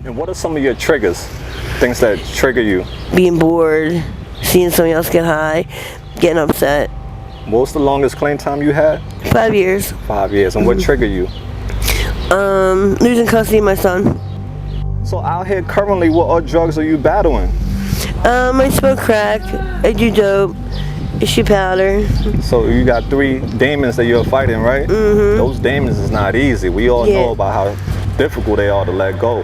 And what are some of your triggers? Things that trigger you? Being bored, seeing somebody else get high, getting upset. What was the longest clean time you had? 5 years. 5 years. And what triggered you? Losing custody of my son. So out here currently, what other drugs are you battling? I smoke crack, I do dope, issue powder. So you got 3 demons that you're fighting, right? Mm-hmm. Those demons is not easy. We all know about how difficult they are to let go.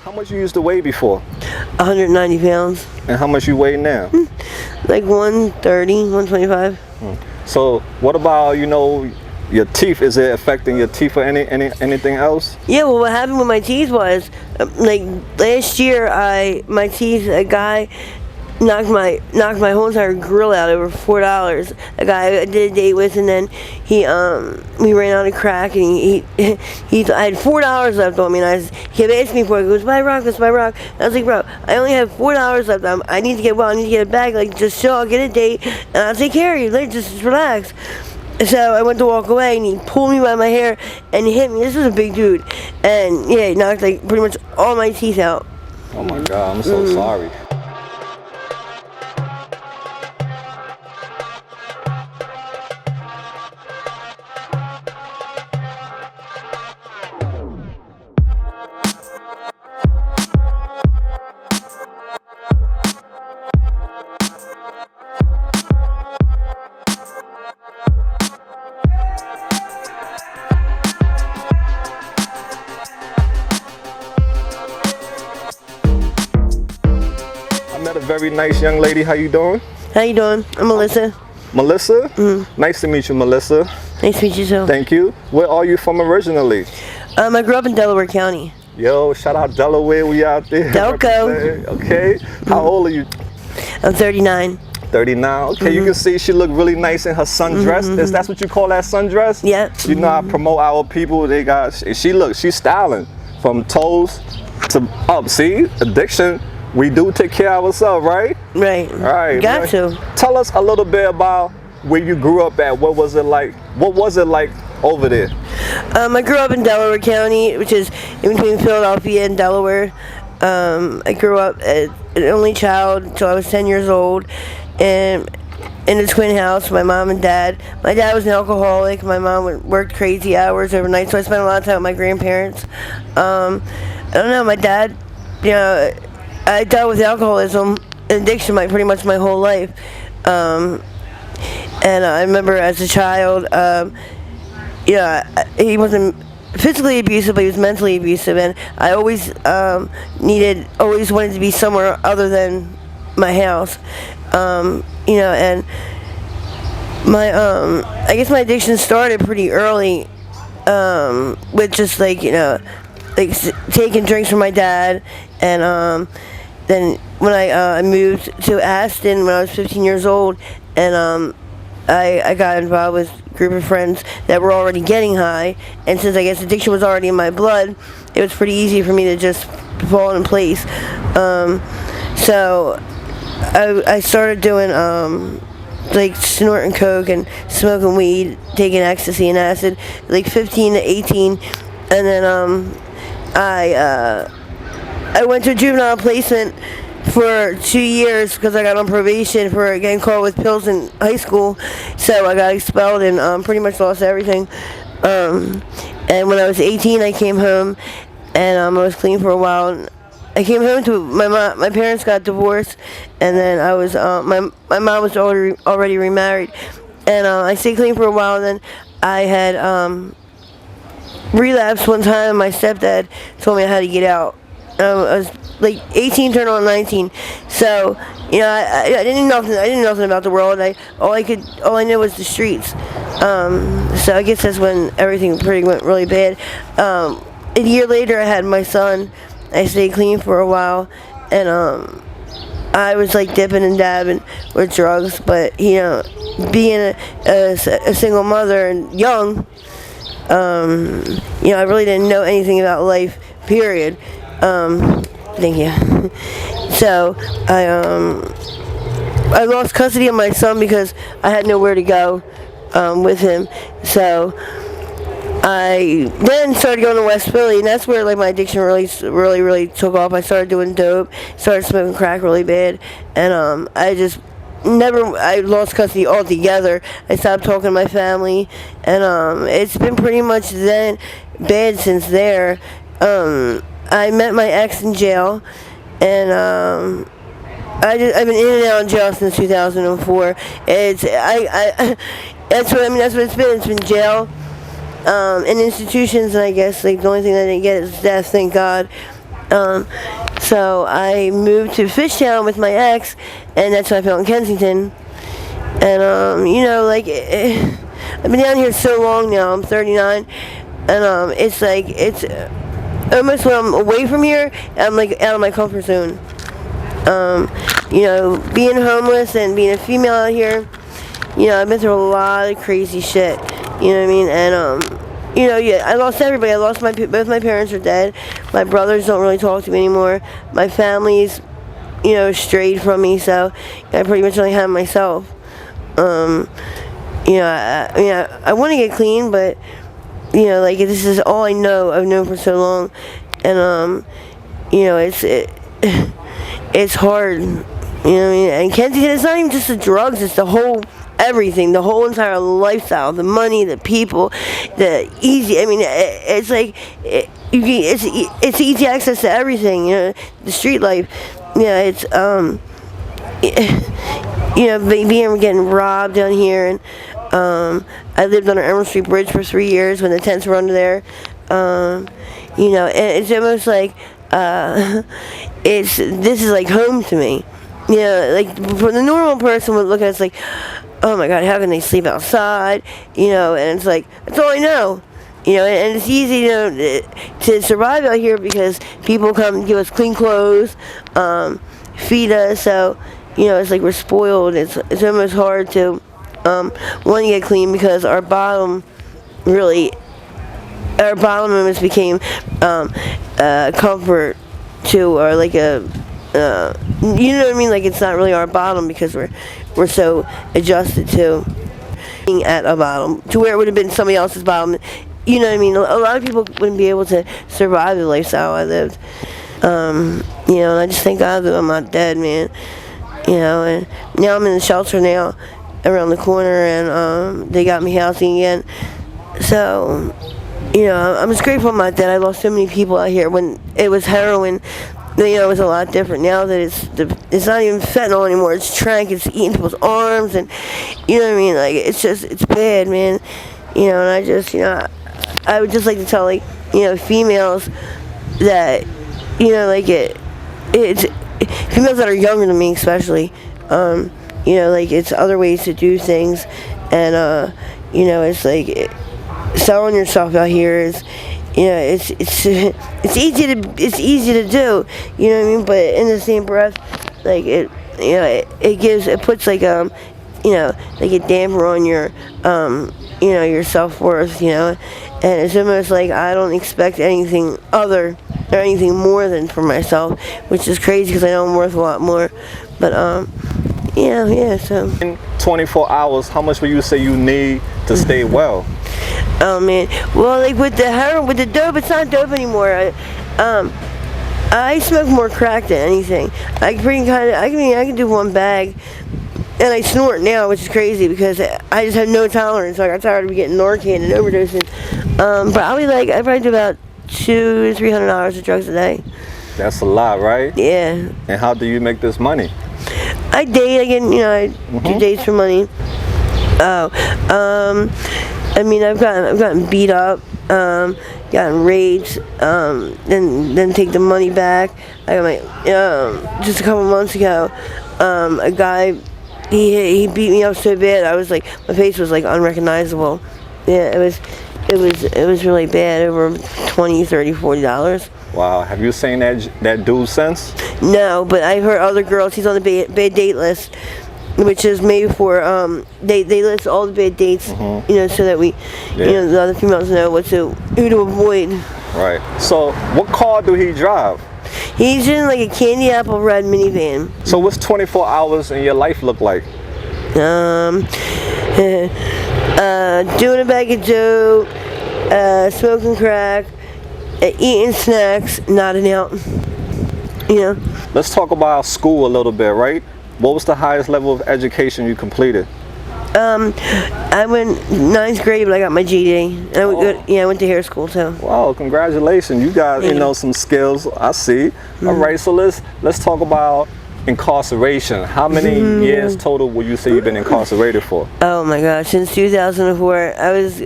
How much you used to weigh before? 190 pounds. And how much you weigh now? Like 130, 125. So what about, your teeth? Is it affecting your teeth or anything else? Yeah, well, what happened with my teeth was, like last year, my teeth, a guy knocked my whole entire grill out over $4. A guy I did a date with, and then we ran out of crack, and I had $4 left on me, and he kept asking me for it. He goes, buy rock, let's buy rock. And I was like, bro, I only have $4 left. I need to get I need to get it back. Like, just chill, I'll get a date, and I'll take care of you. Like, just relax. So I went to walk away, and he pulled me by my hair and he hit me. This was a big dude, and yeah, he knocked like pretty much all my teeth out. Oh my God, I'm so sorry. Met a very nice young lady. How you doing? How you doing? I'm Melissa. Melissa? Nice to meet you, Melissa. Nice to meet you too. Thank you. Where are you from originally? I grew up in Delaware County. Yo, shout out Delaware. We out there. Delco. Okay. How old are you? I'm 39. 39. Okay, you can see she look really nice in her sundress. Is that what you call that sundress? Yeah. You know, I promote our people. She's styling from toes to up. See, addiction. We do take care of ourselves, right? Right. Right. Got to. Tell us a little bit about where you grew up at. What was it like? What was it like over there? I grew up in Delaware County, which is in between Philadelphia and Delaware. I grew up as an only child until I was 10 years old, and in a twin house, my mom and dad. My dad was an alcoholic. My mom worked crazy hours overnight, so I spent a lot of time with my grandparents. I don't know, my dad, I dealt with alcoholism and addiction pretty much my whole life. And I remember as a child, he wasn't physically abusive, but he was mentally abusive, and I always wanted to be somewhere other than my house. And I guess my addiction started pretty early, with just like taking drinks from my dad, and then when I moved to Aston when I was 15 years old, and I got involved with a group of friends that were already getting high, and since I guess addiction was already in my blood, it was pretty easy for me to just fall in place. So I started doing like snorting coke and smoking weed, taking ecstasy and acid, like 15 to 18, and then I went to juvenile placement for 2 years because I got on probation for getting caught with pills in high school. So I got expelled and pretty much lost everything. And when I was 18, I came home, and I was clean for a while. And I came home to my parents got divorced, and then I was my mom was already remarried, and I stayed clean for a while. And then I had relapsed one time. My stepdad told me how to get out. I was like 18, turned on 19. So, I didn't know nothing. I didn't know nothing about the world. All I knew was the streets. So I guess that's when everything pretty went really bad. a year later, I had my son. I stayed clean for a while, and I was like dipping and dabbing with drugs. But being a single mother and young, I really didn't know anything about life. Period. Thank you. So I lost custody of my son because I had nowhere to go with him. So I then started going to West Philly, and that's where like my addiction really took off. I started doing dope, started smoking crack really bad, and I lost custody altogether. I stopped talking to my family, and it's been pretty much then bad since there. I met my ex in jail, and I've been in and out of jail since 2004. That's what it's been. It's been jail. In institutions, and I guess like the only thing I didn't get is death, thank God. So I moved to Fishtown with my ex, and that's when I fell in Kensington. And I've been down here so long now. I'm 39, and it's like it's almost when I'm away from here, I'm like out of my comfort zone. Being homeless and being a female out here, I've been through a lot of crazy shit. You know what I mean? And I lost everybody. I lost both my parents are dead. My brothers don't really talk to me anymore. My family's, strayed from me, so I pretty much only have myself. I want to get clean, but this is all I know. I've known for so long, and it's hard. You know what I mean? And Kensington, it's not even just the drugs; it's the whole. Everything, the whole entire lifestyle, the money, the people, the easy. I mean, it's like it's easy access to everything. The street life. It's being getting robbed down here, and I lived on the Emerald Street Bridge for 3 years when the tents were under there. And it's almost like this is like home to me. Like for the normal person would look at it, it's like, oh my God, how can they sleep outside? And it's like, that's all I know. And it's easy, to survive out here because people come and give us clean clothes, feed us. So, it's like we're spoiled. It's almost hard to want to get clean because our bottom moments became comfort to, or like a. You know what I mean? Like it's not really our bottom because we're so adjusted to being at a bottom to where it would have been somebody else's bottom. You know what I mean? A lot of people wouldn't be able to survive the lifestyle I lived. And I just thank God that I'm not dead, man. And now I'm in the shelter now around the corner, and they got me housing again. So, I'm just grateful I'm not dead. I lost so many people out here when it was heroin. It was a lot different now that it's not even fentanyl anymore. It's trank. It's eating people's arms, and you know what I mean. Like it's bad, man. And I just I would just like to tell females that it's females that are younger than me especially. It's other ways to do things, and it's like selling yourself out here is. It's easy to do, you know what I mean? But in the same breath, like it puts like like a damper on your your self-worth, and it's almost like I don't expect anything other or anything more than for myself, which is crazy because I know I'm worth a lot more. But so in 24 hours, how much would you say you need to stay well? Oh man, well, like with the heroin, with the dope, it's not dope anymore. I smoke more crack than anything. I can do one bag, and I snort now, which is crazy because I just have no tolerance. Like I got tired of getting Narcan and overdosing. But I probably do about $200 to $300 of drugs a day. That's a lot, right? Yeah. And how do you make this money? I date. I do dates for money. I've gotten beat up, gotten raped, then take the money back. I got my just a couple months ago, a guy he beat me up so bad I was like my face was like unrecognizable. Yeah, it was really bad, over $20, $30, $40. Wow. Have you seen that dude since? No, but I heard other girls. He's on the bad date list, which is maybe for they list all the bad dates, you know, so that we, you know, the other females know who to avoid. Right. So, what car do he drive? He's in like a candy apple red minivan. So, what's 24 hours in your life look like? Doing a bag of dope, smoking crack, eating snacks, nodding out. You know. Let's talk about school a little bit, right? What was the highest level of education you completed? I went 9th grade, but I got my GED. I went to hair school too. Wow, congratulations! You got you know some skills. I see. All right, so let's talk about incarceration. How many years total would you say you've been incarcerated for? Oh my gosh, since 2004. I was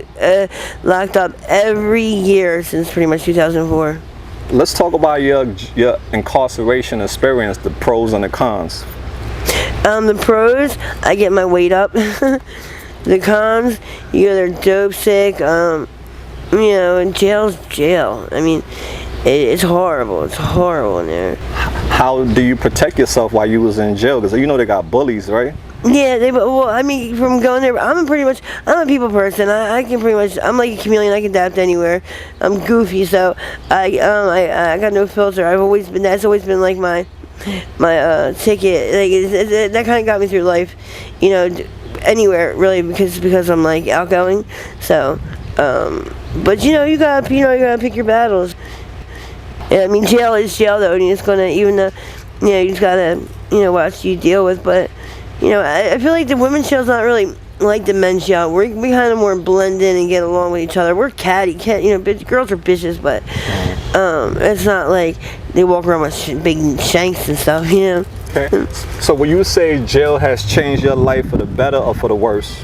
locked up every year since pretty much 2004. Let's talk about your incarceration experience, the pros and the cons. The pros, I get my weight up. The cons, you know, they're dope sick. You know, and jail's jail. I mean, it's horrible. It's horrible in there. How do you protect yourself while you was in jail? Because you know they got bullies, right? Yeah, well, I mean, from going there, I'm a people person. I can pretty much, I'm like a chameleon. I can adapt anywhere. I'm goofy, so I got no filter. That's always been like my ticket. Like that kind of got me through life, you know, anywhere really, because I'm like outgoing. So, but you gotta pick your battles. Yeah, I mean, jail is jail though, and it's gonna, even though, you know, you just gotta, you know, watch you deal with. But, you know, I feel like the women's jail's not really like the men's jail. We kind of more blend in and get along with each other. We're catty, you know, girls are bitches, but it's not like they walk around with big shanks and stuff, you know. Okay. So would you say jail has changed your life for the better or for the worse?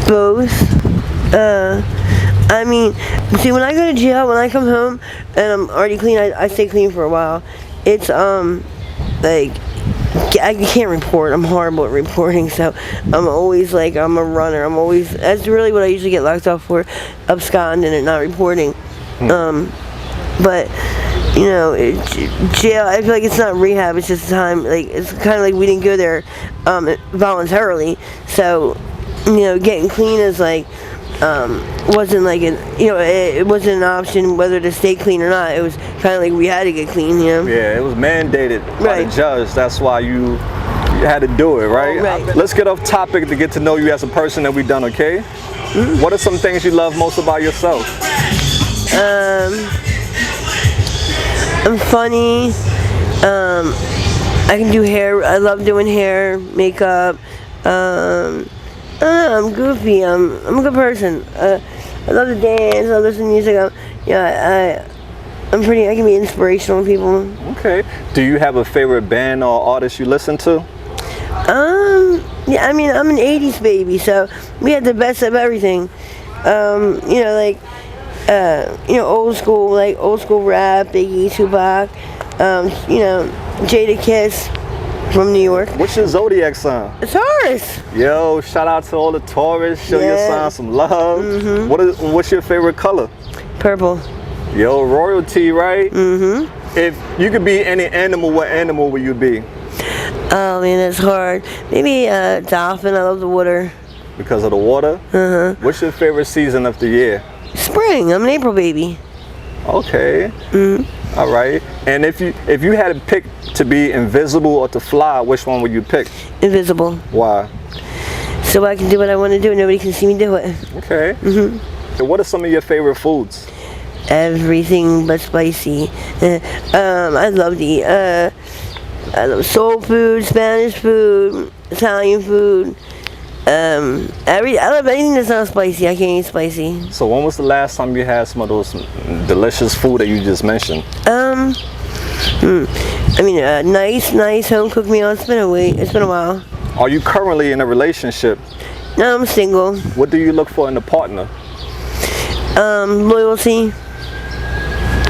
Both. I mean, see, when I go to jail, when I come home and I'm already clean, I stay clean for a while. It's like, I can't report. I'm horrible at reporting, so I'm always like, I'm a runner. That's really what I usually get locked up for, absconding and not reporting. But, you know, jail, I feel like it's not rehab, it's just time. Like, it's kind of like we didn't go there voluntarily, so, you know, getting clean is like, wasn't like it wasn't an option whether to stay clean or not. It was kind of like we had to get clean, you know. Yeah, it was mandated by the judge. That's why you had to do it, right? Right. Let's get off topic to get to know you as a person that we done, okay? What are some things you love most about yourself? I'm funny. I can do hair. I love doing hair, makeup. I'm goofy. I'm a good person. I love to dance. I listen to music. I can be inspirational to people. Okay. Do you have a favorite band or artist you listen to? Yeah. I mean, I'm an '80s baby, so we had the best of everything. You know, like, you know, old school rap, Biggie, Tupac. You know, Jada Kiss. From New York. What's your zodiac sign? A Taurus. Yo, shout out to all the Taurus. Show your sign some love. What's your favorite color? Purple. Yo, royalty, right? If you could be any animal, what animal would you be? Oh man, that's hard. Maybe a dolphin. I love the water. Because of the water? What's your favorite season of the year? Spring. I'm an April baby. Okay. All right. And if you had to pick to be invisible or to fly, which one would you pick? Invisible. Why? So I can do what I want to do and nobody can see me do it. Okay. And what are some of your favorite foods? Everything but spicy. I love to eat. I love soul food, Spanish food, Italian food. I love anything that's not spicy. I can't eat spicy. So when was the last time you had some of those delicious food that you just mentioned? I mean, nice home cooked meal. It's been a while. Are you currently in a relationship? No, I'm single. What do you look for in a partner? Loyalty.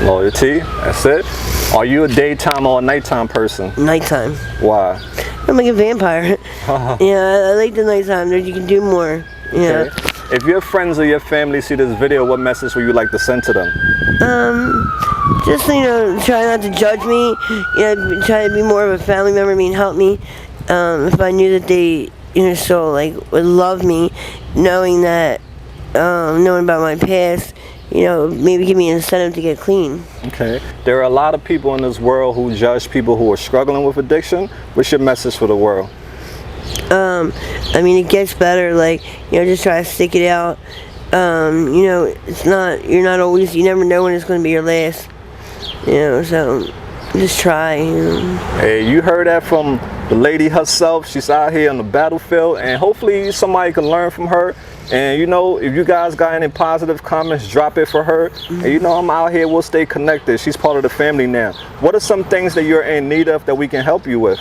Loyalty. That's it. Are you a daytime or a nighttime person? Nighttime. Why? I'm like a vampire. Yeah, I like the nighttime. You can do more. Yeah. Okay. If your friends or your family see this video, what message would you like to send to them? Just, try not to judge me. Try to be more of a family member. Help me. If I knew that they, so like would love me, knowing that, knowing about my past, maybe give me an incentive to get clean. Okay. There are a lot of people in this world who judge people who are struggling with addiction. What's your message for the world? It gets better. Just try to stick it out. You're not always, you never know when it's going to be your last. So just try. Hey, you heard that from the lady herself. She's out here on the battlefield, and hopefully somebody can learn from her. And if you guys got any positive comments, drop it for her. And I'm out here, we'll stay connected. She's part of the family now. What are some things that you're in need of that we can help you with?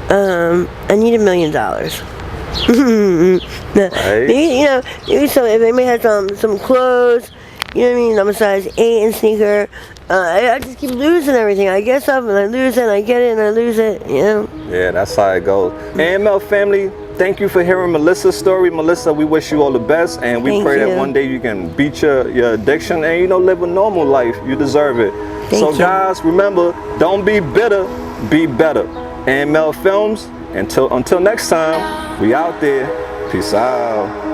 I need $1 million. Right. Maybe some, if anybody has some clothes, I'm a size 8 and sneaker. I just keep losing everything. I get something and I lose it, and I get it and I lose it, Yeah, that's how it goes. AML family, thank you for hearing Melissa's story. Melissa, we wish you all the best, and we pray that one day you can beat your addiction and live a normal life. You deserve it. So guys, remember, don't be bitter, be better. AML Films, until next time, we out there. Peace out.